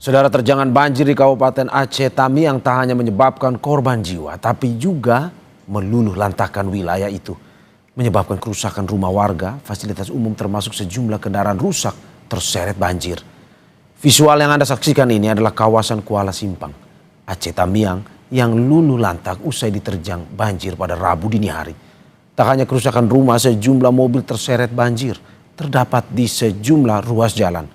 Saudara, terjangan banjir di Kabupaten Aceh Tamiang tak hanya menyebabkan korban jiwa, tapi juga meluluh lantakan wilayah itu. Menyebabkan kerusakan rumah warga, fasilitas umum termasuk sejumlah kendaraan rusak terseret banjir. Visual yang Anda saksikan ini adalah kawasan Kuala Simpang, Aceh Tamiang yang luluh lantak usai diterjang banjir pada Rabu dini hari. Tak hanya kerusakan rumah, sejumlah mobil terseret banjir terdapat di sejumlah ruas jalan.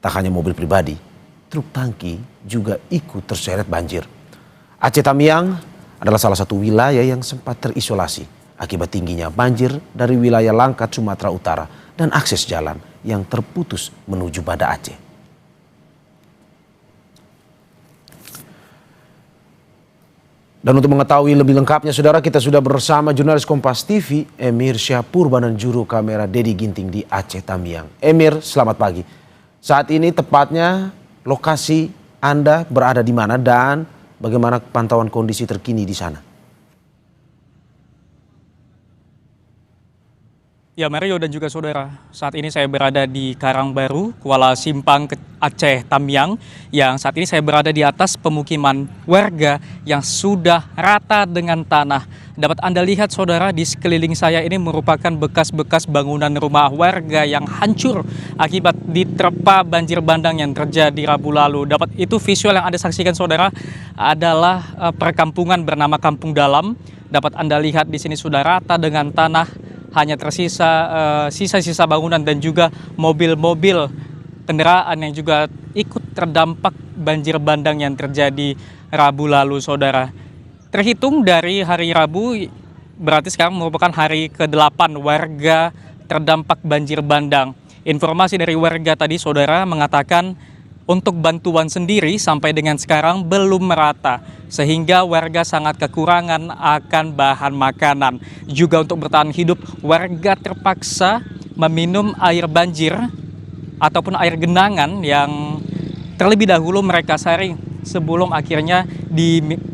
Tak hanya mobil pribadi, truk tangki juga ikut terseret banjir. Aceh Tamiang adalah salah satu wilayah yang sempat terisolasi akibat tingginya banjir dari wilayah Langkat, Sumatera Utara dan akses jalan yang terputus menuju Banda Aceh. Dan untuk mengetahui lebih lengkapnya, saudara, kita sudah bersama jurnalis Kompas TV, Emir Syahpurban, dan juru kamera Dedi Ginting di Aceh Tamiang. Emir, selamat pagi. Saat ini tepatnya lokasi Anda berada di mana dan bagaimana pantauan kondisi terkini di sana? Ya, Mario dan juga saudara, saat ini saya berada di Karangbaru, Kuala Simpang, Aceh Tamiang, yang saat ini saya berada di atas pemukiman warga yang sudah rata dengan tanah. Dapat Anda lihat, saudara, di sekeliling saya ini merupakan bekas-bekas bangunan rumah warga yang hancur akibat diterpa banjir bandang yang terjadi Rabu lalu. Dapat itu visual yang Anda saksikan, saudara, adalah perkampungan bernama Kampung Dalam. Dapat Anda lihat di sini sudah rata dengan tanah. Hanya tersisa sisa-sisa bangunan dan juga mobil-mobil kendaraan yang juga ikut terdampak banjir bandang yang terjadi Rabu lalu, saudara. Terhitung dari hari Rabu, berarti sekarang merupakan hari ke-8 warga terdampak banjir bandang. Informasi dari warga tadi, saudara, mengatakan untuk bantuan sendiri sampai dengan sekarang belum merata, sehingga warga sangat kekurangan akan bahan makanan. Juga untuk bertahan hidup, warga terpaksa meminum air banjir ataupun air genangan yang terlebih dahulu mereka saring sebelum akhirnya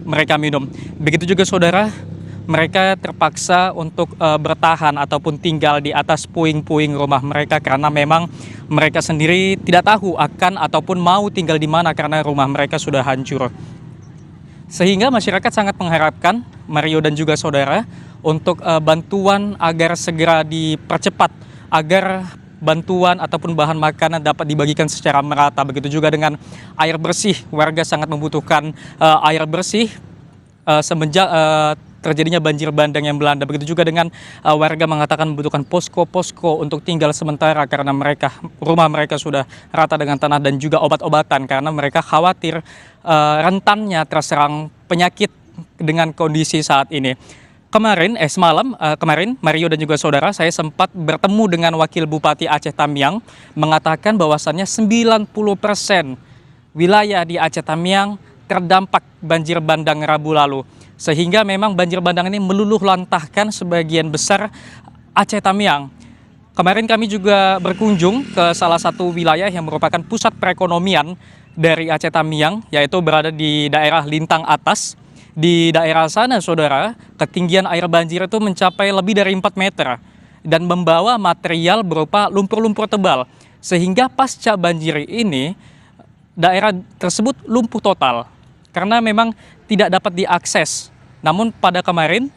mereka minum. Begitu juga, saudara, mereka terpaksa untuk bertahan ataupun tinggal di atas puing-puing rumah mereka karena memang mereka sendiri tidak tahu akan ataupun mau tinggal di mana karena rumah mereka sudah hancur. Sehingga masyarakat sangat mengharapkan, Mario dan juga saudara, untuk bantuan agar segera dipercepat agar bantuan ataupun bahan makanan dapat dibagikan secara merata. Begitu juga dengan air bersih, warga sangat membutuhkan air bersih semenjak terjadinya banjir bandang yang melanda. Begitu juga dengan warga mengatakan membutuhkan posko-posko untuk tinggal sementara karena rumah mereka sudah rata dengan tanah, dan juga obat-obatan karena mereka khawatir rentannya terserang penyakit dengan kondisi saat ini. Kemarin Mario dan juga saudara, saya sempat bertemu dengan Wakil Bupati Aceh Tamiang mengatakan bahwasannya 90% wilayah di Aceh Tamiang terdampak banjir bandang Rabu lalu. Sehingga memang banjir bandang ini meluluh lantahkan sebagian besar Aceh Tamiang. Kemarin kami juga berkunjung ke salah satu wilayah yang merupakan pusat perekonomian dari Aceh Tamiang, yaitu berada di daerah Lintang Atas. Di daerah sana, saudara, ketinggian air banjir itu mencapai lebih dari 4 meter dan membawa material berupa lumpur-lumpur tebal. Sehingga pasca banjir ini, daerah tersebut lumpuh total karena memang tidak dapat diakses. Namun pada kemarin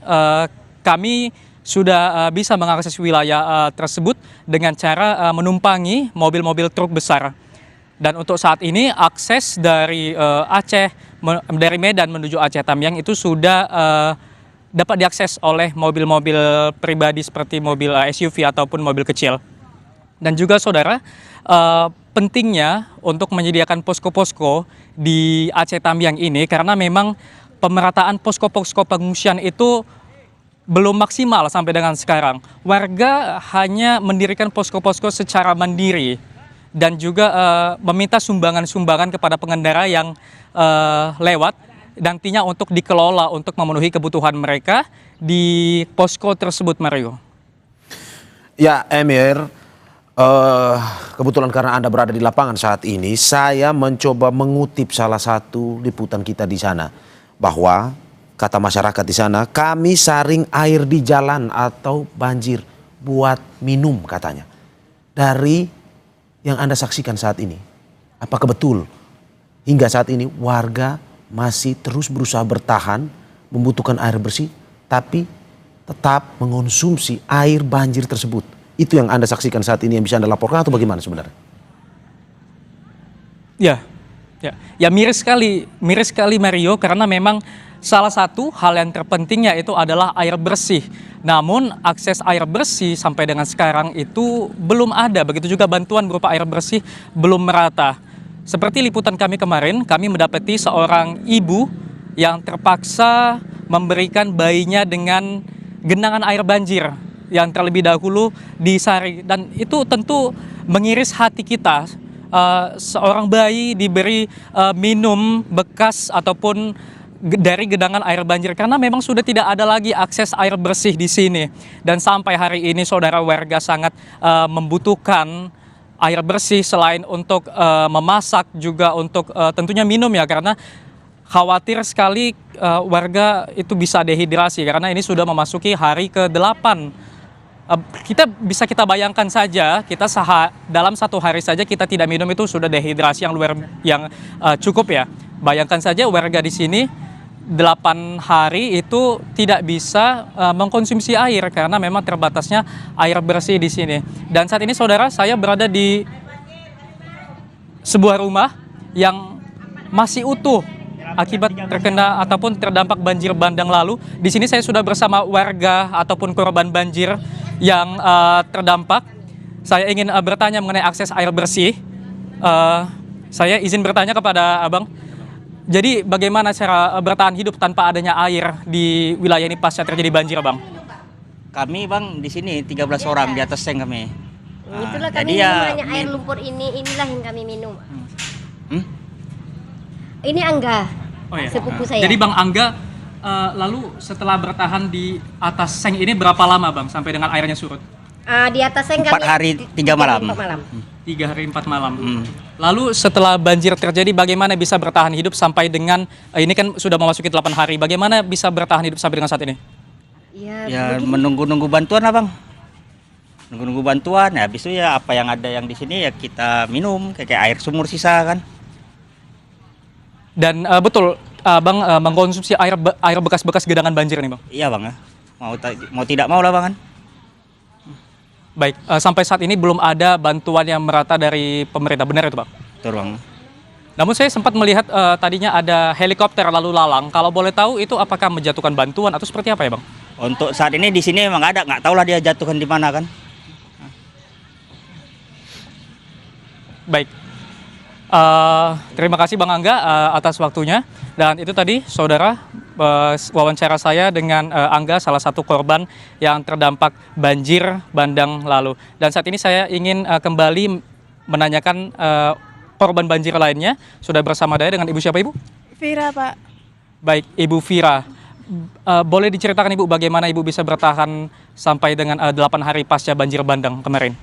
kami sudah bisa mengakses wilayah tersebut dengan cara menumpangi mobil-mobil truk besar. Dan untuk saat ini akses dari dari Medan menuju Aceh Tamiang itu sudah dapat diakses oleh mobil-mobil pribadi seperti mobil SUV ataupun mobil kecil. Dan juga, saudara, pentingnya untuk menyediakan posko-posko di Aceh Tamiang ini karena memang pemerataan posko-posko pengungsian itu belum maksimal sampai dengan sekarang. Warga hanya mendirikan posko-posko secara mandiri dan juga meminta sumbangan-sumbangan kepada pengendara yang lewat, nantinya untuk dikelola untuk memenuhi kebutuhan mereka di posko tersebut, Mario. Ya, Emir, kebetulan karena Anda berada di lapangan saat ini, saya mencoba mengutip salah satu liputan kita di sana, bahwa kata masyarakat di sana, kami saring air di jalan atau banjir buat minum, katanya. Dari yang Anda saksikan saat ini, apakah betul Hingga saat ini warga masih terus berusaha bertahan, membutuhkan air bersih, tapi tetap mengonsumsi air banjir tersebut. Itu yang Anda saksikan saat ini, yang bisa Anda laporkan atau bagaimana sebenarnya? Ya miris sekali Mario, karena memang salah satu hal yang terpenting yaitu adalah air bersih. Namun akses air bersih sampai dengan sekarang itu belum ada. Begitu juga bantuan berupa air bersih belum merata. Seperti liputan kami kemarin, kami mendapati seorang ibu yang terpaksa memberikan bayinya dengan genangan air banjir yang terlebih dahulu disari. Dan itu tentu mengiris hati kita. Seorang bayi diberi minum bekas ataupun dari genangan air banjir, karena memang sudah tidak ada lagi akses air bersih di sini. Dan sampai hari ini saudara, warga sangat membutuhkan air bersih selain untuk memasak, juga untuk tentunya minum ya, karena khawatir sekali warga itu bisa dehidrasi karena ini sudah memasuki hari ke-8. Kita bayangkan saja, dalam satu hari saja kita tidak minum itu sudah dehidrasi yang cukup ya. Bayangkan saja warga di sini 8 hari itu tidak bisa mengkonsumsi air karena memang terbatasnya air bersih di sini. Dan saat ini saudara, saya berada di sebuah rumah yang masih utuh akibat terkena ataupun terdampak banjir bandang lalu. Di sini saya sudah bersama warga ataupun korban banjir yang terdampak. Saya ingin bertanya mengenai akses air bersih. Saya izin bertanya kepada Abang. Jadi bagaimana cara bertahan hidup tanpa adanya air di wilayah ini pasca terjadi banjir, Bang? Kami Bang di sini 13 orang di atas seng kami. Itulah kami minum hanya air lumpur inilah yang kami minum. Ini Angga, sepupu saya. Jadi Bang Angga, lalu setelah bertahan di atas seng ini berapa lama Bang sampai dengan airnya surut? Di atas seng 4 hari 3 malam. 3 hari 4 malam. Lalu setelah banjir terjadi, bagaimana bisa bertahan hidup sampai dengan ini kan sudah memasuki 8 hari. Bagaimana bisa bertahan hidup sampai dengan saat ini? Ya menunggu-nunggu bantuan lah Bang. Nunggu-nunggu bantuan. Ya habis itu ya apa yang ada yang di sini ya kita minum kayak air sumur sisa kan. Dan betul Bang mengkonsumsi air bekas-bekas genangan banjir nih Bang? Iya Bang ya. Mau tidak mau lah Bang kan. Baik, sampai saat ini belum ada bantuan yang merata dari pemerintah, benar itu Bang? Betul Bang. Namun saya sempat melihat tadinya ada helikopter lalu lalang. Kalau boleh tahu itu apakah menjatuhkan bantuan atau seperti apa ya Bang? Untuk saat ini di sini memang ada, nggak tahu lah dia jatuhkan di mana kan. Baik, terima kasih Bang Angga atas waktunya. Dan itu tadi saudara wawancara saya dengan Angga, salah satu korban yang terdampak banjir bandang lalu. Dan saat ini saya ingin kembali menanyakan korban banjir lainnya. Sudah bersama saya dengan Ibu siapa Ibu? Vira Pak. Baik, Ibu Vira. Boleh diceritakan Ibu bagaimana Ibu bisa bertahan sampai dengan 8 hari pasca banjir bandang kemarin?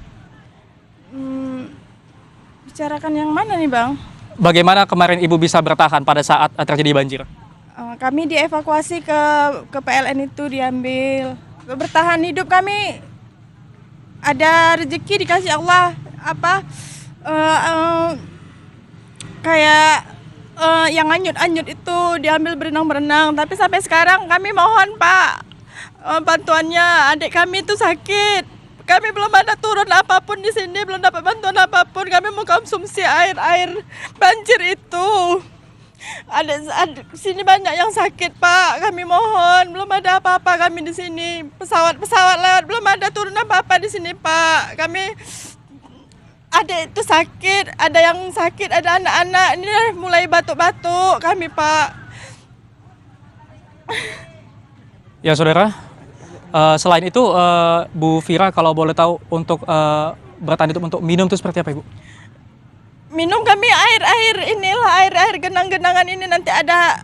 Bicarakan yang mana nih Bang? Bagaimana kemarin Ibu bisa bertahan pada saat terjadi banjir? Kami dievakuasi ke PLN itu, diambil. Bertahan hidup kami ada rezeki dikasih Allah, kayak yang anyut-anyut itu diambil berenang-berenang. Tapi sampai sekarang kami mohon Pak, bantuannya. Adik kami itu sakit. Kami belum ada turun apapun di sini, belum dapat bantuan apapun. Kami mau konsumsi air banjir itu. Ada sini banyak yang sakit Pak. Kami mohon, belum ada apa-apa kami di sini. Pesawat lewat, belum ada turun apa-apa di sini Pak. Kami ada itu sakit, ada yang sakit, ada anak-anak ini mulai batuk-batuk kami Pak. Ya saudara. Selain itu, Bu Vira, kalau boleh tahu untuk bertahan hidup untuk minum itu seperti apa Ibu? Minum kami air genang-genangan ini, nanti ada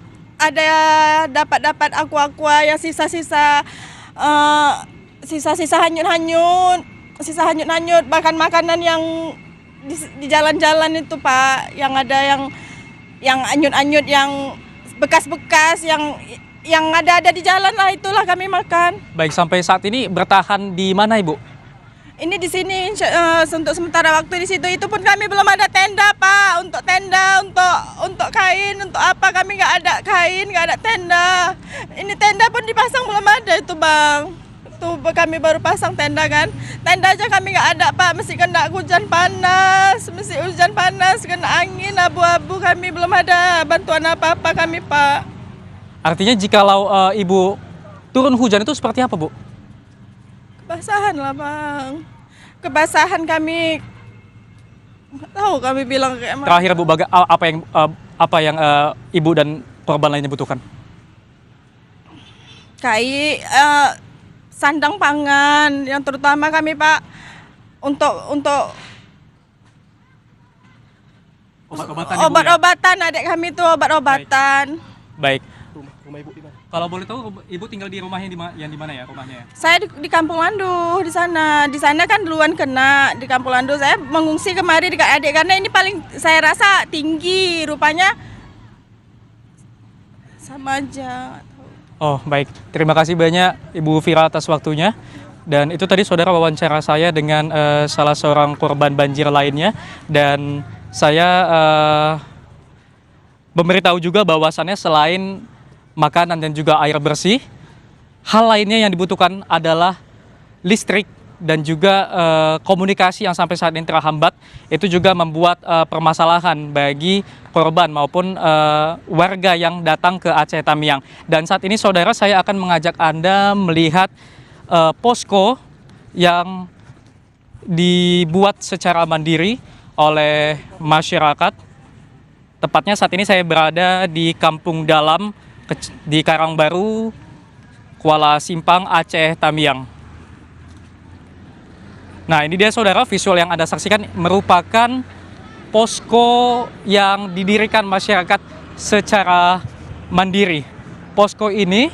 dapat aqua yang sisa-sisa hanyut, bahkan makanan yang di jalan-jalan itu Pak, yang ada yang anyut-anyut, yang bekas-bekas, yang ada di jalan lah, itulah kami makan. Baik, sampai saat ini bertahan di mana Ibu? Ini di sini untuk sementara waktu di situ, itu pun kami belum ada tenda Pak, untuk tenda, untuk kain, untuk apa, kami nggak ada kain, nggak ada tenda. Ini tenda pun dipasang belum ada itu Bang. Tuh kami baru pasang tenda kan, tenda aja kami nggak ada Pak, mesti kena hujan panas, kena angin abu-abu, kami belum ada bantuan apa-apa kami Pak. Artinya jikalau Ibu turun hujan itu seperti apa, Bu? Kebasahan lah Bang, kebasahan kami, nggak tahu kami bilang kayak mana. Terakhir Bu, apa yang Ibu dan korban lainnya butuhkan? Sandang pangan yang terutama kami Pak, untuk obat-obatan, adik kami tuh obat-obatan. Baik. Rumah Ibu di mana? Kalau boleh tahu Ibu tinggal di rumahnya yang di mana ya rumahnya? Saya di Kampung Landu, di sana. Di sana kan duluan kena di Kampung Landu. Saya mengungsi kemari dekat adik karena ini paling saya rasa tinggi, rupanya sama aja. Oh baik, terima kasih banyak Ibu Vira atas waktunya. Dan itu tadi saudara wawancara saya dengan salah seorang korban banjir lainnya. Dan saya memberitahu juga bahwasannya selain makanan dan juga air bersih, hal lainnya yang dibutuhkan adalah listrik dan juga komunikasi yang sampai saat ini terhambat. Itu juga membuat permasalahan bagi korban maupun warga yang datang ke Aceh Tamiang. Dan saat ini saudara, saya akan mengajak Anda melihat posko yang dibuat secara mandiri oleh masyarakat. Tepatnya saat ini saya berada di Kampung Dalam di Karangbaru, Kuala Simpang, Aceh Tamiang. Nah, ini dia saudara, visual yang Anda saksikan merupakan posko yang didirikan masyarakat secara mandiri. Posko ini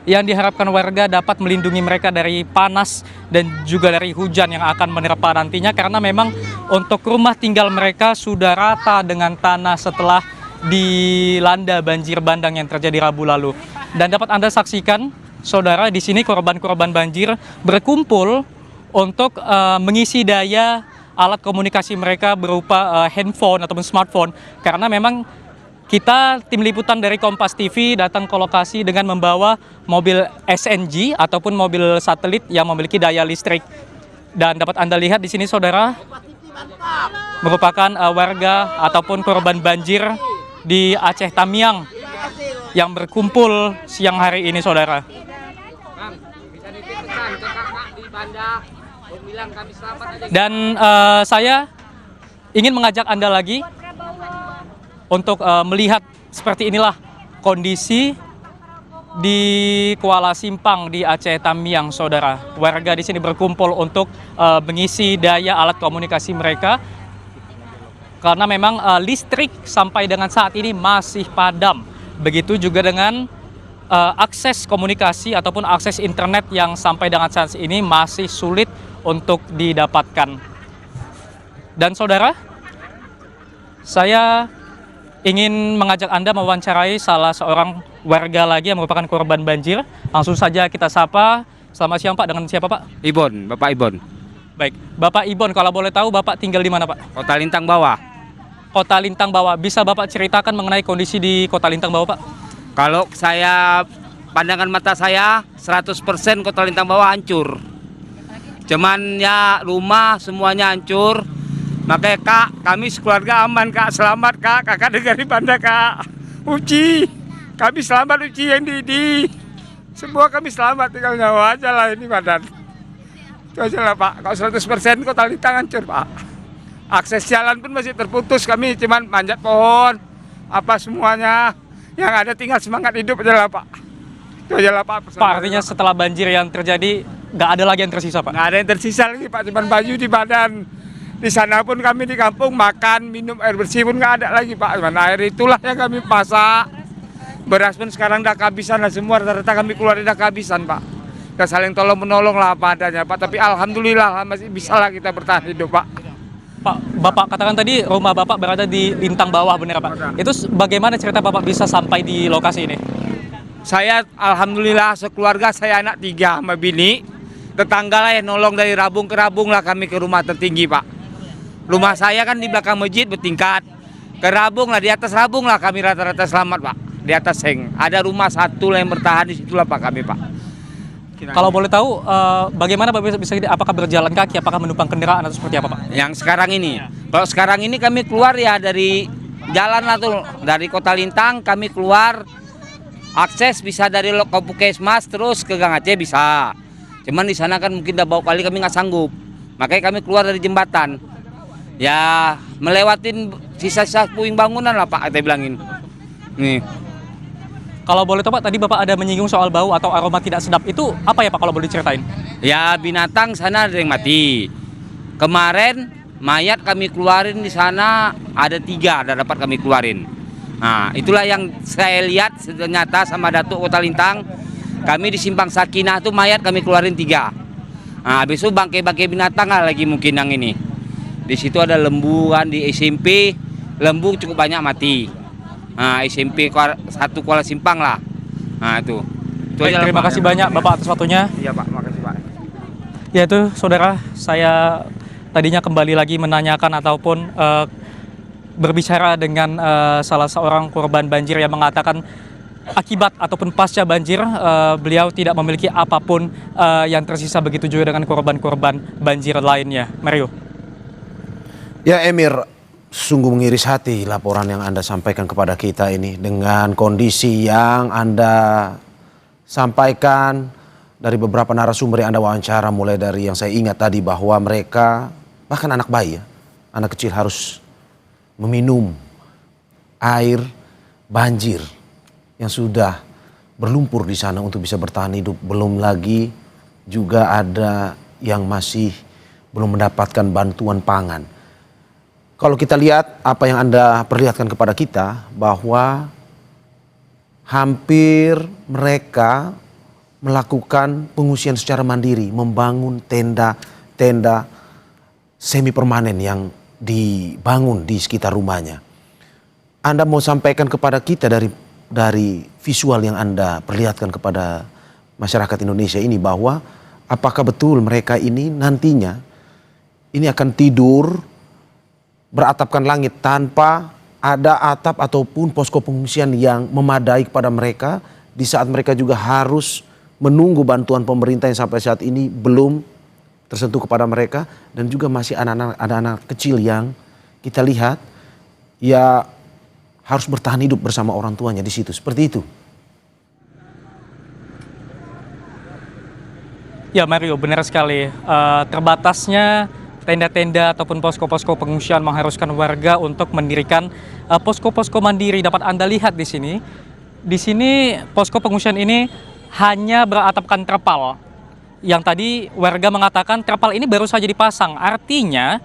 yang diharapkan warga dapat melindungi mereka dari panas dan juga dari hujan yang akan menerpa nantinya, karena memang untuk rumah tinggal mereka sudah rata dengan tanah setelah dilanda banjir bandang yang terjadi Rabu lalu. Dan dapat Anda saksikan saudara, di sini korban-korban banjir berkumpul untuk mengisi daya alat komunikasi mereka berupa handphone ataupun smartphone, karena memang kita tim liputan dari Kompas TV datang ke lokasi dengan membawa mobil SNG ataupun mobil satelit yang memiliki daya listrik. Dan dapat Anda lihat di sini saudara, merupakan warga ataupun korban banjir di Aceh Tamiang yang berkumpul siang hari ini saudara. Dan saya ingin mengajak Anda lagi untuk melihat seperti inilah kondisi di Kuala Simpang di Aceh Tamiang saudara. Warga di sini berkumpul untuk mengisi daya alat komunikasi mereka, karena memang listrik sampai dengan saat ini masih padam. Begitu juga dengan akses komunikasi ataupun akses internet yang sampai dengan saat ini masih sulit untuk didapatkan. Dan saudara, saya ingin mengajak Anda mewawancarai salah seorang warga lagi yang merupakan korban banjir. Langsung saja kita sapa. Selamat siang Pak, dengan siapa Pak? Ibon, Bapak Ibon. Baik, Bapak Ibon, kalau boleh tahu Bapak tinggal di mana Pak? Kota Lintang Bawah. Kota Lintang Bawah. Bisa Bapak ceritakan mengenai kondisi di Kota Lintang Bawah, Pak? Kalau saya, pandangan mata saya, 100% Kota Lintang Bawah hancur. Cuman ya rumah semuanya hancur. Makanya Kak, kami sekeluarga aman Kak, selamat Kak. Kakak dengar di Banda Kak. Uci, kami selamat Uci yang di. Semua kami selamat, tinggal nyawa aja lah ini badan. Itu aja lah Pak, kalau 100% Kota Lintang hancur Pak. Akses jalan pun masih terputus, kami cuman manjat pohon, apa semuanya. Yang ada tinggal semangat hidup aja lah Pak. Itu aja lah Pak. Pak, artinya setelah banjir yang terjadi, nggak ada lagi yang tersisa Pak? Nggak ada yang tersisa lagi Pak, cuman baju di badan. Di sana pun kami di kampung makan, minum air bersih pun nggak ada lagi Pak. Cuman air itulah yang kami masak. Beras pun sekarang udah kehabisan lah semua, rata-rata kami keluar udah kehabisan Pak. Kita saling tolong menolong lah apa adanya Pak. Tapi alhamdulillah masih bisa lah kita bertahan hidup Pak. Pak, Bapak katakan tadi rumah Bapak berada di Lintang Bawah, benar Pak? Itu bagaimana cerita Bapak bisa sampai di lokasi ini? Saya alhamdulillah sekeluarga, saya anak 3 sama bini. tetangga lah yang nolong dari Rabung ke Rabung lah kami ke rumah tertinggi Pak. Rumah saya kan di belakang masjid bertingkat. Ke Rabung lah, di atas Rabung lah kami rata-rata selamat Pak. Di atas seng. Ada rumah satu lah yang bertahan di situlah Pak kami Pak. Kalau boleh tahu bagaimana Pak bisa apakah berjalan kaki, apakah menumpang kendaraan atau seperti apa Pak? Yang sekarang ini. Kalau sekarang ini kami keluar ya dari jalan lah tuh. Dari Kota Lintang kami keluar. Akses bisa dari Puskesmas terus ke Gang Aceh bisa. Cuman di sana kan mungkin udah bawa kali kami nggak sanggup. Makanya kami keluar dari jembatan. Ya melewatin sisa-sisa puing bangunan lah Pak, kita bilangin. Nih. Kalau boleh tahu Pak, tadi Bapak ada menyinggung soal bau atau aroma tidak sedap. Itu apa ya Pak kalau boleh diceritain? Ya binatang sana ada yang mati. Kemarin mayat kami keluarin di sana ada 3, ada dapat kami keluarin. Nah itulah yang saya lihat ternyata sama Datuk Kota Lintang. Kami di Simpang Sakinah tuh mayat kami keluarin 3. Nah habis itu bangkai-bangkai binatang lah lagi mungkin yang ini. Di situ ada lembu kan di SMP, lembu cukup banyak mati. Nah, SMP 1 Kuala Simpang lah. Nah, itu. Baik, terima kasih banyak Bapak atas waktunya. Iya, Pak. Makasih, Pak. Ya itu, saudara, saya tadinya kembali lagi menanyakan ataupun berbicara dengan salah seorang korban banjir yang mengatakan akibat ataupun pasca banjir beliau tidak memiliki apapun yang tersisa, begitu juga dengan korban-korban banjir lainnya. Mario. Ya Emir, sungguh mengiris hati laporan yang Anda sampaikan kepada kita ini dengan kondisi yang Anda sampaikan dari beberapa narasumber yang Anda wawancara, mulai dari yang saya ingat tadi bahwa mereka, bahkan anak bayi ya, anak kecil harus meminum air banjir yang sudah berlumpur di sana untuk bisa bertahan hidup. Belum lagi juga ada yang masih belum mendapatkan bantuan pangan. Kalau kita lihat apa yang Anda perlihatkan kepada kita, bahwa hampir mereka melakukan pengungsian secara mandiri, membangun tenda-tenda semi permanen yang dibangun di sekitar rumahnya. Anda mau sampaikan kepada kita dari visual yang Anda perlihatkan kepada masyarakat Indonesia ini, bahwa apakah betul mereka ini nantinya ini akan tidur beratapkan langit tanpa ada atap ataupun posko pengungsian yang memadai kepada mereka, di saat mereka juga harus menunggu bantuan pemerintah yang sampai saat ini belum tersentuh kepada mereka, dan juga masih anak-anak kecil yang kita lihat ya harus bertahan hidup bersama orang tuanya di situ, seperti itu. Ya Mario, benar sekali. Terbatasnya tenda-tenda ataupun posko-posko pengungsian mengharuskan warga untuk mendirikan posko-posko mandiri. Dapat Anda lihat di sini. Di sini posko pengungsian ini hanya beratapkan terpal. Yang tadi warga mengatakan terpal ini baru saja dipasang. Artinya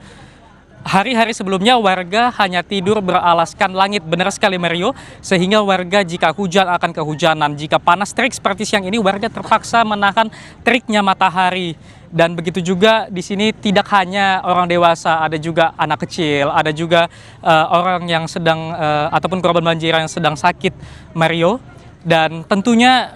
hari-hari sebelumnya warga hanya tidur beralaskan langit. Benar sekali Mario. Sehingga warga jika hujan akan kehujanan. Jika panas terik seperti siang ini, warga terpaksa menahan teriknya matahari. Dan begitu juga di sini tidak hanya orang dewasa, ada juga anak kecil, ada juga orang yang sedang ataupun korban banjir yang sedang sakit, Mario. Dan tentunya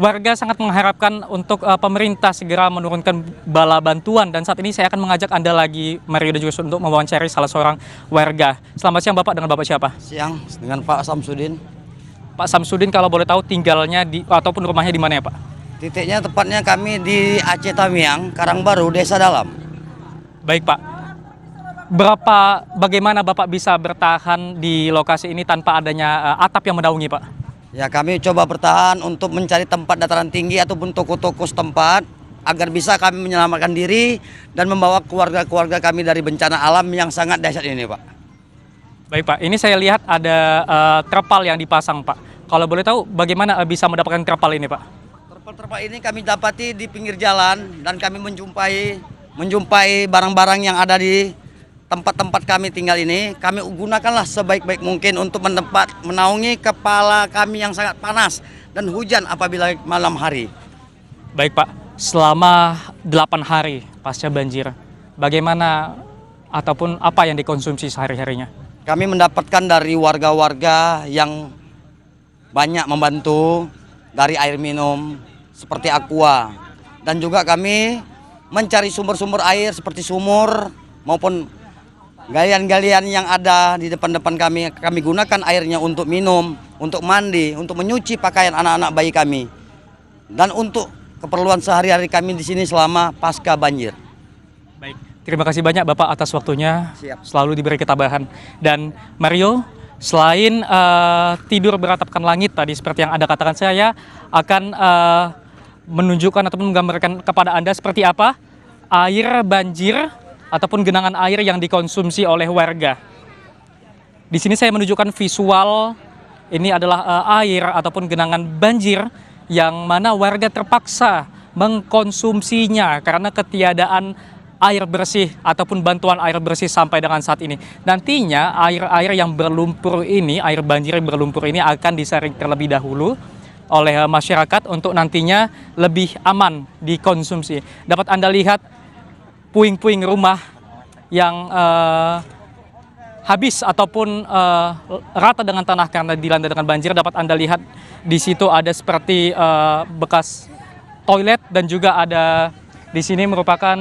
warga sangat mengharapkan untuk pemerintah segera menurunkan bala bantuan. Dan saat ini saya akan mengajak Anda lagi, Mario, dan juga untuk mewawancari salah seorang warga. Selamat siang Bapak, dengan Bapak siapa? Siang, dengan Pak Samsudin. Pak Samsudin, kalau boleh tahu tinggalnya di ataupun rumahnya di mana ya Pak? Titiknya tepatnya kami di Aceh Tamiang, Karangbaru, Desa Dalam. Baik Pak. Bagaimana Bapak bisa bertahan di lokasi ini tanpa adanya atap yang menaungi Pak? Ya, kami coba bertahan untuk mencari tempat dataran tinggi ataupun toko-toko setempat agar bisa kami menyelamatkan diri dan membawa keluarga-keluarga kami dari bencana alam yang sangat dahsyat ini Pak. Baik Pak, ini saya lihat ada terpal yang dipasang Pak. Kalau boleh tahu bagaimana bisa mendapatkan terpal ini Pak? Terpal ini kami dapati di pinggir jalan dan kami menjumpai barang-barang yang ada di tempat-tempat kami tinggal ini. Kami gunakanlah sebaik-baik mungkin untuk menaungi kepala kami yang sangat panas dan hujan apabila malam hari. Baik Pak, selama 8 hari pasca banjir, bagaimana ataupun apa yang dikonsumsi sehari-harinya? Kami mendapatkan dari warga-warga yang banyak membantu dari air minum seperti aqua, dan juga kami mencari sumber-sumber air seperti sumur maupun galian-galian yang ada di depan-depan kami. Kami gunakan airnya untuk minum, untuk mandi, untuk menyuci pakaian anak-anak bayi kami, dan untuk keperluan sehari-hari kami di sini selama pasca banjir. Baik, terima kasih banyak Bapak atas waktunya. Siap. Selalu diberi ketabahan. Dan Mario, selain tidur beratapkan langit tadi seperti yang Anda katakan, saya akan menunjukkan ataupun menggambarkan kepada Anda seperti apa air banjir ataupun genangan air yang dikonsumsi oleh warga. Di sini saya menunjukkan visual, ini adalah air ataupun genangan banjir yang mana warga terpaksa mengkonsumsinya karena ketiadaan air bersih ataupun bantuan air bersih sampai dengan saat ini. Nantinya air-air yang berlumpur ini, air banjir yang berlumpur ini akan disaring terlebih dahulu oleh masyarakat untuk nantinya lebih aman dikonsumsi. Dapat Anda lihat puing-puing rumah yang habis ataupun rata dengan tanah karena dilanda dengan banjir. Dapat Anda lihat di situ ada seperti bekas toilet dan juga ada di sini merupakan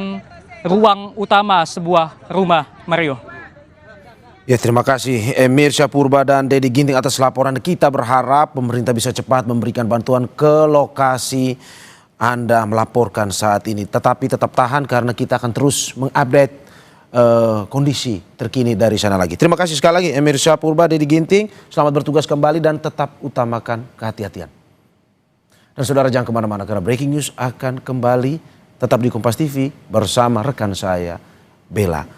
ruang utama sebuah rumah, Mario. Ya, terima kasih Emir Syahpurba dan Dedi Ginting atas laporan. Kita berharap pemerintah bisa cepat memberikan bantuan ke lokasi Anda melaporkan saat ini. Tetapi tetap tahan karena kita akan terus mengupdate kondisi terkini dari sana lagi. Terima kasih sekali lagi Emir Syahpurba, Dedi Ginting. Selamat bertugas kembali dan tetap utamakan kehati-hatian. Dan saudara jangan kemana-mana karena breaking news akan kembali tetap di Kompas TV bersama rekan saya Bella